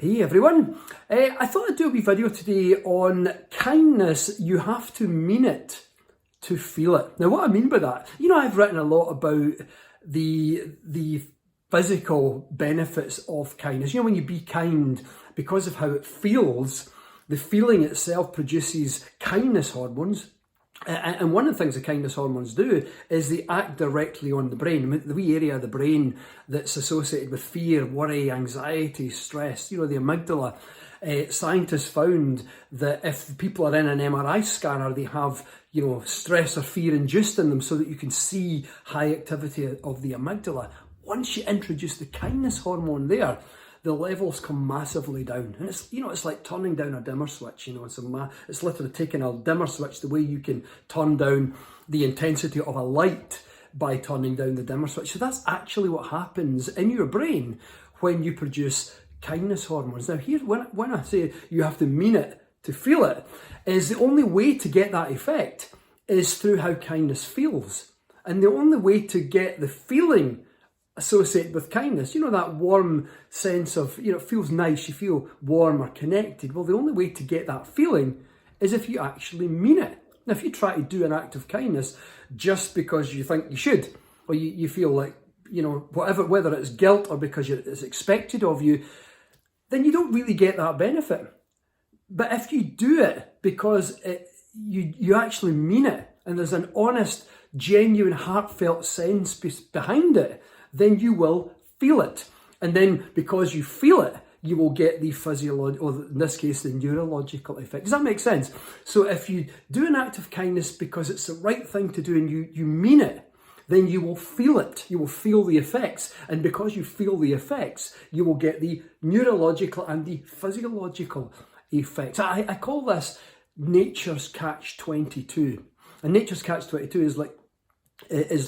Hey everyone, I thought I'd do a wee video today on kindness. You have to mean it to feel it. Now what I mean by that, I've written a lot about the physical benefits of kindness. When you be kind, because of how it feels, the feeling itself produces kindness hormones. And one of the things the kindness hormones do is they act directly on the brain. The wee area of the brain that's associated with fear, worry, anxiety, stress, the amygdala. Scientists found that if people are in an MRI scanner, they have, stress or fear induced in them so that you can see high activity of the amygdala. Once you introduce the kindness hormone there, the levels come massively down. And it's like turning down a dimmer switch, it's literally taking a dimmer switch the way you can turn down the intensity of a light by turning down the dimmer switch. So that's actually what happens in your brain when you produce kindness hormones. Now here, when I say you have to mean it to feel it, is the only way to get that effect is through how kindness feels. And the only way to get the feeling associated with kindness, that warm sense of, it feels nice, you feel warm or connected. Well, the only way to get that feeling is if you actually mean it. Now, if you try to do an act of kindness just because you think you should, or you feel like, whether it's guilt or because it's expected of you, then you don't really get that benefit. But if you do it because you actually mean it, and there's an honest, genuine, heartfelt sense behind it, then you will feel it. And then because you feel it, you will get the physiological, or in this case, the neurological effect. Does that make sense? So if you do an act of kindness because it's the right thing to do and you mean it, then you will feel it. You will feel the effects. And because you feel the effects, you will get the neurological and the physiological effects. I call this nature's catch-22. And nature's catch-22 is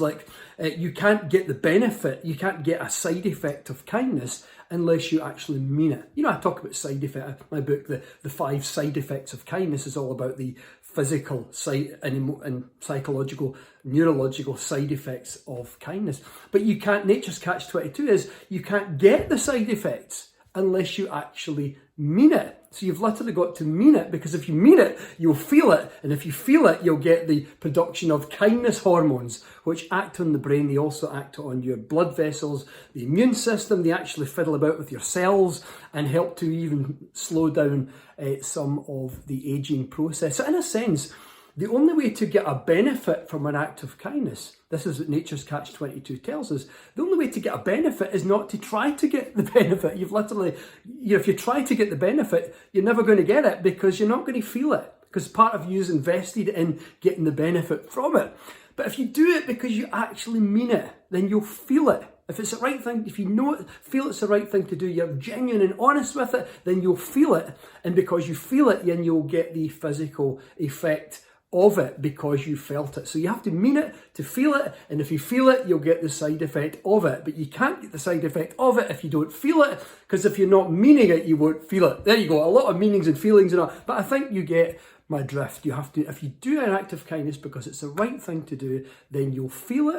like you can't get the benefit, you can't get a side effect of kindness unless you actually mean it. I talk about side effect. My book, the 5 side effects of kindness, is all about the physical side and psychological, neurological side effects of kindness. But you can't, nature's catch-22 is you can't get the side effects unless you actually mean it. So you've literally got to mean it, because if you mean it, you'll feel it. And if you feel it, you'll get the production of kindness hormones, which act on the brain. They also act on your blood vessels, the immune system. They actually fiddle about with your cells and help to even slow down some of the aging process. So in a sense, the only way to get a benefit from an act of kindness, this is what nature's catch-22 tells us, the only way to get a benefit is not to try to get the benefit. You've literally, if you try to get the benefit, you're never going to get it because you're not going to feel it, because part of you is invested in getting the benefit from it. But if you do it because you actually mean it, then you'll feel it. If it's the right thing, if you feel it's the right thing to do, you're genuine and honest with it, then you'll feel it. And because you feel it, then you'll get the physical effect of it because you felt it. So you have to mean it to feel it, and if you feel it, you'll get the side effect of it. But you can't get the side effect of it if you don't feel it, because if you're not meaning it, you won't feel it. There you go, a lot of meanings and feelings and all, but I think you get my drift. You have to, if you do an act of kindness because it's the right thing to do, then you'll feel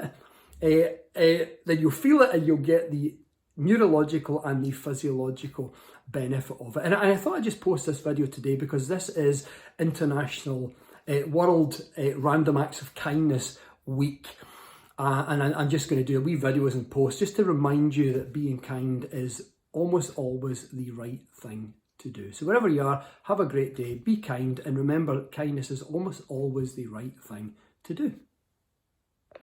it. Then you'll feel it, and you'll get the neurological and the physiological benefit of it. And I thought I'd just post this video today because this is International World Random Acts of Kindness Week, and I'm just going to do a wee videos and post just to remind you that being kind is almost always the right thing to do. So wherever you are, have a great day, be kind, and remember, kindness is almost always the right thing to do.